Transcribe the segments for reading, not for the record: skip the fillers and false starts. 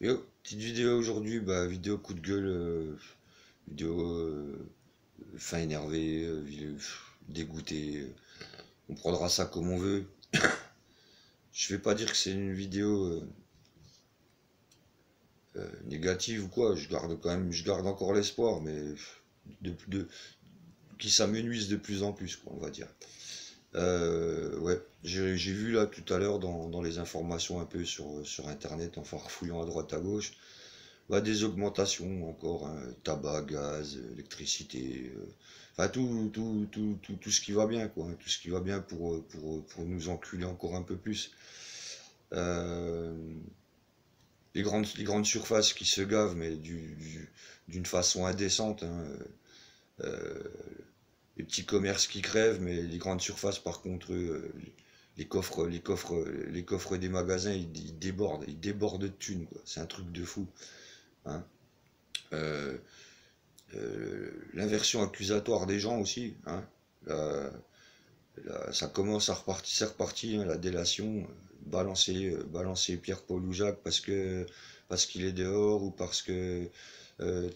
Yo, petite vidéo aujourd'hui, bah, vidéo coup de gueule, vidéo fin énervé, dégoûté, on prendra ça comme on veut. Je vais pas dire que c'est une vidéo négative ou quoi, je garde quand même, je garde encore l'espoir, mais de, qui s'amenuise de plus en plus, quoi, on va dire. Ouais, j'ai vu là tout à l'heure dans les informations un peu sur internet, en farfouillant à droite à gauche. Bah, des augmentations encore, hein, tabac, gaz, électricité, enfin tout ce qui va bien, quoi, hein, tout ce qui va bien pour nous enculer encore un peu plus. Euh, les grandes surfaces qui se gavent, mais d'une façon indécente, hein, euh, les petits commerces qui crèvent, mais les grandes surfaces, par contre, les coffres des magasins, ils débordent de thunes, quoi. C'est un truc de fou, hein. Euh, L'inversion accusatoire des gens aussi, hein. La- Ça commence à repartir, c'est reparti, hein, la délation, balancer Pierre-Paul ou Jacques parce qu'il est dehors ou parce que euh,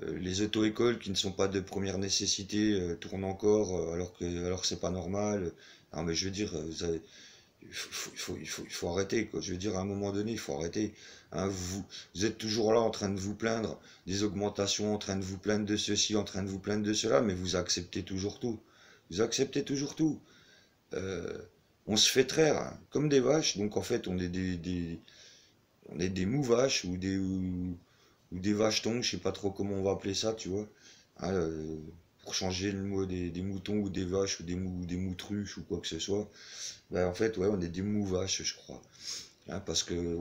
les auto-écoles qui ne sont pas de première nécessité tournent encore alors que c'est pas normal. Non, mais je veux dire, il faut arrêter, quoi. Je veux dire, à un moment donné, il faut arrêter. Hein, vous êtes toujours là en train de vous plaindre des augmentations, en train de vous plaindre de ceci, en train de vous plaindre de cela, mais vous acceptez toujours tout. Vous acceptez toujours tout. Euh, on se fait traire, hein, comme des vaches, donc en fait, on est des mouvaches ou des vachetons, je sais pas trop comment on va appeler ça, tu vois. Hein, pour changer le mot des moutons ou des vaches ou des moutruches ou quoi que ce soit. Ben, en fait, ouais, on est des mouvaches, je crois. Hein, parce que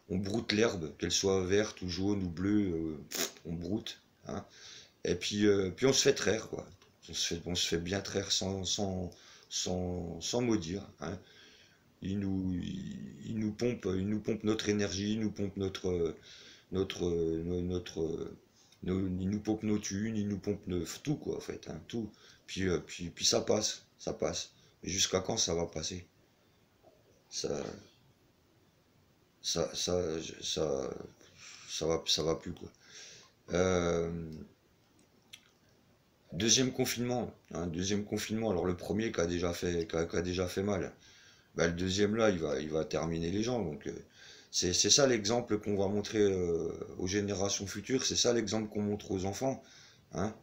on broute l'herbe, qu'elle soit verte ou jaune ou bleue, on broute. Hein. Et puis on se fait traire, quoi. On se fait bien traire sans maudire. Hein. Ils nous pompent notre énergie, ils nous pompent ils nous pompent nos thunes, ils nous pompent tout, quoi, en fait, hein, tout. Puis ça passe, ça passe. Mais jusqu'à quand ça va passer? Ça, ça, ça, ça, ça va plus, quoi. Euh, Deuxième confinement, hein, deuxième confinement. Alors le premier qui a déjà fait mal. Bah, le deuxième là, il va terminer les gens. Donc c'est ça l'exemple qu'on va montrer aux générations futures. C'est ça l'exemple qu'on montre aux enfants. Hein.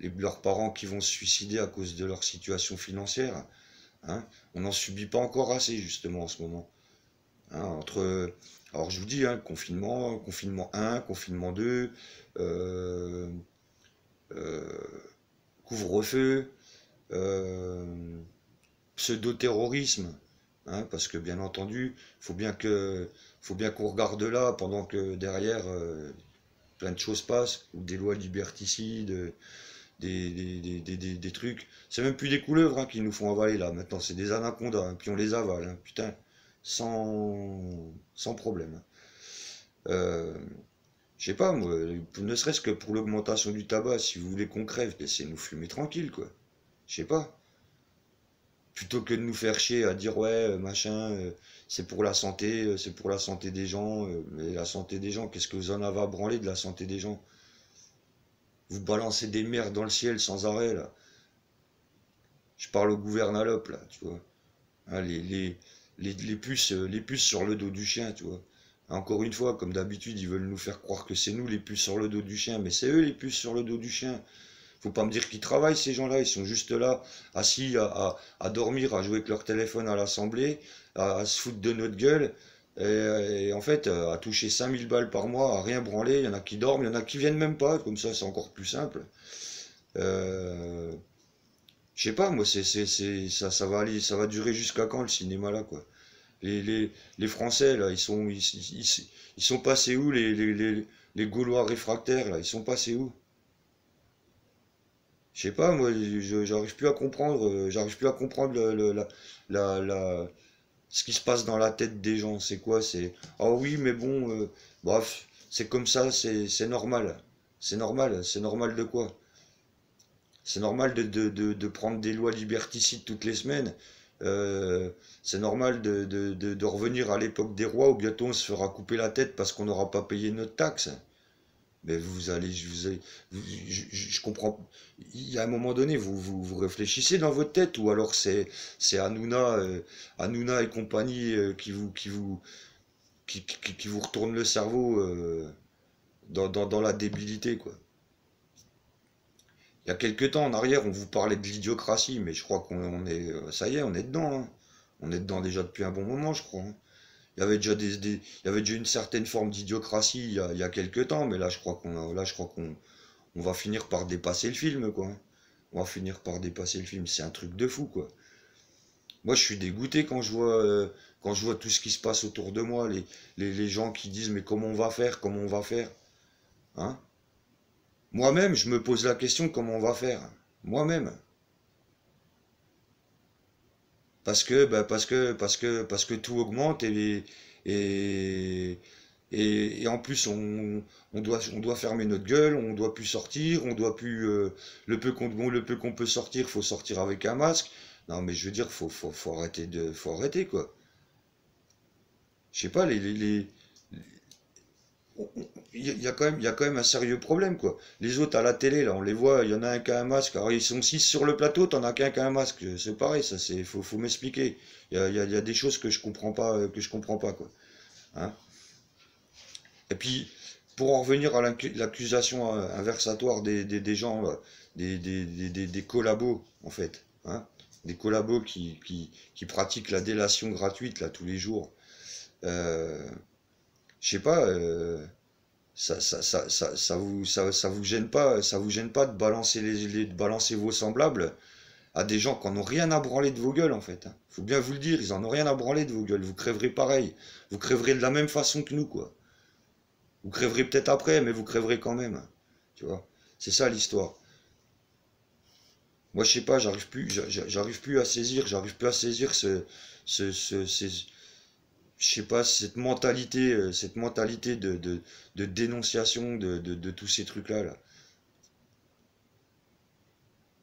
Leurs parents qui vont se suicider à cause de leur situation financière. Hein. On n'en subit pas encore assez justement en ce moment. Hein, alors je vous dis, hein, confinement 1, confinement 2, euh, euh, couvre-feu, euh, pseudo-terrorisme, hein, parce que bien entendu, faut bien qu'on regarde là pendant que derrière plein de choses passent, ou des lois liberticides, des trucs. C'est même plus des couleuvres, hein, qui nous font avaler là. Maintenant, c'est des anacondas, hein, puis on les avale, hein, putain, sans problème. Euh, je sais pas, moi, ne serait-ce que pour l'augmentation du tabac, si vous voulez qu'on crève, laissez-nous fumer tranquille, quoi. Je sais pas. Plutôt que de nous faire chier à dire ouais, machin, c'est pour la santé, c'est pour la santé des gens, mais la santé des gens, qu'est-ce que vous en avez à branler de la santé des gens? Vous balancez des merdes dans le ciel sans arrêt, là. Je parle au gouvernalope, là, tu vois. Hein, les puces sur le dos du chien, tu vois. Encore une fois, comme d'habitude, ils veulent nous faire croire que c'est nous les puces sur le dos du chien, mais c'est eux les puces sur le dos du chien. Faut pas me dire qu'ils travaillent, ces gens-là, ils sont juste là, assis à dormir, à jouer avec leur téléphone à l'Assemblée, à se foutre de notre gueule, et en fait, à toucher 5000 balles par mois, à rien branler, il y en a qui dorment, il y en a qui viennent même pas, comme ça c'est encore plus simple. Euh, je sais pas, moi, ça va aller, ça va durer jusqu'à quand le cinéma là, quoi. Les Français, là, ils sont passés où, les Gaulois réfractaires, là, ils sont passés où? Je sais pas, moi, j'arrive plus à comprendre, j'arrive plus à comprendre ce qui se passe dans la tête des gens. C'est quoi? Ah oui, mais bon, bref, c'est comme ça, c'est normal. C'est normal de quoi? C'est normal de prendre des lois liberticides toutes les semaines. c'est normal de revenir à l'époque des rois où bientôt on se fera couper la tête parce qu'on n'aura pas payé notre taxe. Mais je comprends. Il y a un moment donné, vous réfléchissez dans votre tête, ou alors c'est Hanouna et compagnie qui vous retourne le cerveau dans la débilité, quoi. Il y a quelques temps en arrière, on vous parlait de l'idiocratie, mais je crois qu'on est, ça y est, on est dedans, hein. On est dedans déjà depuis un bon moment, je crois, hein. Il y avait déjà une certaine forme d'idiocratie il y a quelques temps, mais là, je crois qu'on va finir par dépasser le film, quoi. On va finir par dépasser le film. C'est un truc de fou, quoi. Moi, je suis dégoûté quand je vois tout ce qui se passe autour de moi, les gens qui disent, mais comment on va faire, hein? Moi-même, je me pose la question, comment on va faire? Moi-même. Parce que tout augmente et, et en plus on doit fermer notre gueule, on doit plus sortir, on doit plus, le peu qu'on peut sortir, faut sortir avec un masque. Non mais je veux dire, faut arrêter quoi. Je sais pas, il y a quand même un sérieux problème, quoi. Les autres à la télé, là, on les voit, il y en a un qui a un masque. Alors, ils sont six sur le plateau, t'en as qu'un qui a un masque. C'est pareil, ça, faut m'expliquer. Il y a des choses que je comprends pas, quoi. Hein. Et puis, pour en revenir à l'accusation inversatoire des gens, là, des collabos, en fait. Hein. Des collabos qui pratiquent la délation gratuite, là, tous les jours. Euh, je sais pas, ça vous gêne pas de balancer de balancer vos semblables à des gens qui en ont rien à branler de vos gueules en fait, hein. Faut bien vous le dire, ils en ont rien à branler de vos gueules. Vous crèverez pareil, vous crèverez de la même façon que nous quoi. Vous crèverez peut-être après, mais vous crèverez quand même, hein. Tu vois, c'est ça l'histoire. Moi je sais pas, j'arrive plus à saisir ce, ce, ces- je sais pas, cette mentalité de dénonciation de tous ces trucs-là, là.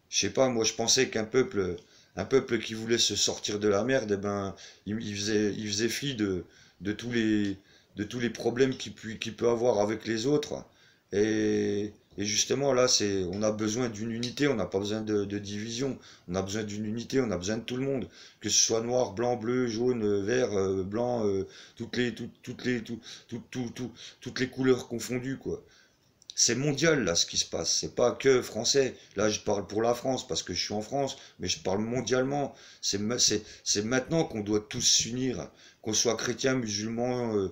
Je sais pas, moi je pensais un peuple qui voulait se sortir de la merde, eh ben, il faisait fi de tous les problèmes qu'il peut avoir avec les autres. Et justement là, on a besoin d'une unité, on n'a pas besoin de division. On a besoin d'une unité, on a besoin de tout le monde. Que ce soit noir, blanc, bleu, jaune, vert, blanc, toutes les couleurs confondues, quoi. C'est mondial là ce qui se passe, c'est pas que français. Là je parle pour la France parce que je suis en France, mais je parle mondialement. C'est maintenant qu'on doit tous s'unir, qu'on soit chrétien, musulman,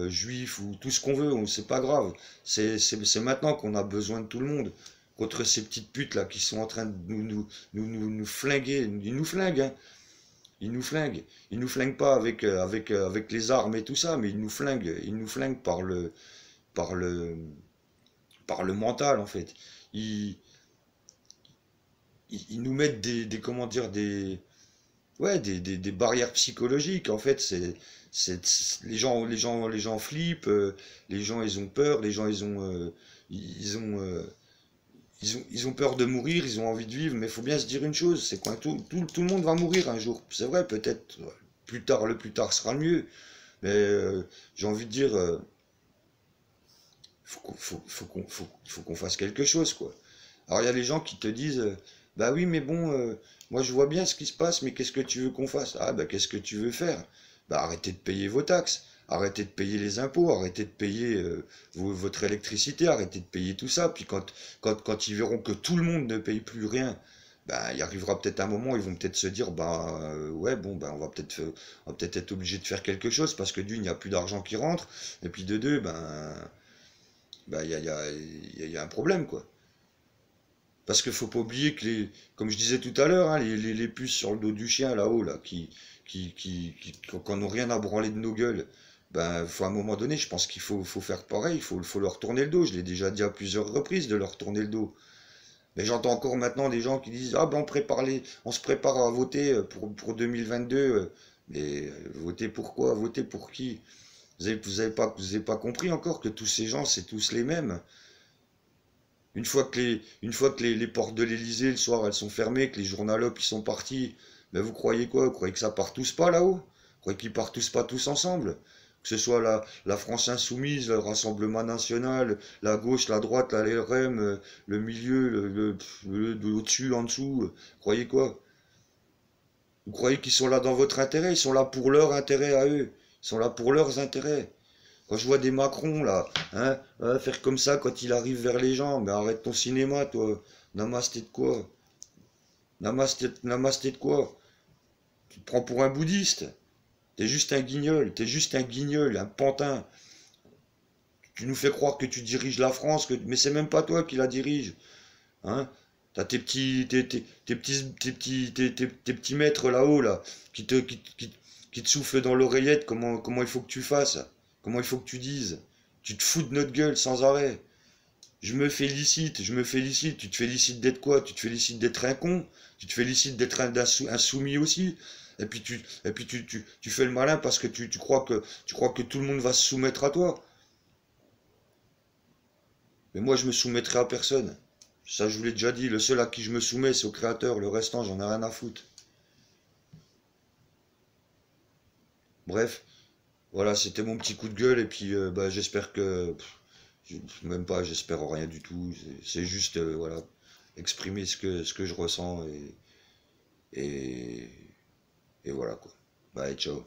juif ou tout ce qu'on veut, c'est pas grave. C'est maintenant qu'on a besoin de tout le monde. Contre ces petites putes là qui sont en train de nous flinguer, ils nous flinguent, hein. Ils nous flinguent. Ils nous flinguent pas avec les armes et tout ça, mais ils nous flinguent par le, par le mental en fait. Ils, ils nous mettent comment dire, ouais, des barrières psychologiques. En fait, les gens flippent, les gens ils ont peur, les gens ils ont, ils ont peur de mourir, ils ont envie de vivre, mais il faut bien se dire une chose, c'est quoi, tout le monde va mourir un jour. C'est vrai, peut-être plus tard, le plus tard sera le mieux, mais j'ai envie de dire, faut qu'on fasse quelque chose, quoi. Alors il y a les gens qui te disent, bah oui, mais bon, moi je vois bien ce qui se passe, mais qu'est-ce que tu veux qu'on fasse? Ah bah qu'est-ce que tu veux faire? Bah arrêtez de payer vos taxes, arrêtez de payer les impôts, arrêtez de payer votre électricité, arrêtez de payer tout ça. Puis quand ils verront que tout le monde ne paye plus rien, bah il arrivera peut-être un moment, ils vont peut-être se dire, bah ouais, bon, bah on va peut-être être obligé de faire quelque chose parce que d'une, il n'y a plus d'argent qui rentre, et puis de deux, ben bah, il y a un problème, quoi. Parce qu'il faut pas oublier que comme je disais tout à l'heure, hein, les puces sur le dos du chien là-haut, là, qui n'ont rien à branler de nos gueules, ben, faut à un moment donné, je pense faut faire pareil, faut leur tourner le dos. Je l'ai déjà dit à plusieurs reprises de leur tourner le dos. Mais j'entends encore maintenant des gens qui disent, ah ben on se prépare à voter pour 2022. Mais voter pour quoi? Voter pour qui? Vous avez pas compris encore que tous ces gens, c'est tous les mêmes. Une fois que les portes de l'Élysée le soir elles sont fermées, que les journalopes ils sont partis, Mais vous croyez quoi? Vous croyez que ça part tous pas là-haut? Vous croyez qu'ils partent tous pas tous ensemble? Que ce soit la France insoumise, le Rassemblement national, la gauche, la droite, la LRM, le milieu, au-dessus, en dessous. Croyez quoi? Vous croyez qu'ils sont là dans votre intérêt? Ils sont là pour leur intérêt à eux. Ils sont là pour leurs intérêts. Quand je vois des Macron là, hein, faire comme ça quand il arrive vers les gens, mais arrête ton cinéma, toi. Namasté de quoi? Namasté de quoi? Tu te prends pour un bouddhiste? T'es juste un guignol, un pantin. Tu nous fais croire que tu diriges la France, mais c'est même pas toi qui la dirige. Hein? T'as tes petits maîtres là-haut, là, qui te soufflent dans l'oreillette comment il faut que tu fasses, comment il faut que tu dises. Tu te fous de notre gueule sans arrêt. Je me félicite. Tu te félicites d'être quoi? Tu te félicites d'être un con? Tu te félicites d'être un soumis aussi? Et puis tu fais le malin parce que tu crois que tout le monde va se soumettre à toi. Mais moi, je me soumettrai à personne. Ça, je vous l'ai déjà dit, le seul à qui je me soumets, c'est au créateur. Le restant, j'en ai rien à foutre. Bref, voilà, c'était mon petit coup de gueule. Et puis, bah, j'espère que... même pas, j'espère rien du tout. C'est juste, voilà, exprimer ce que je ressens. Et, et voilà, quoi. Bye, ciao.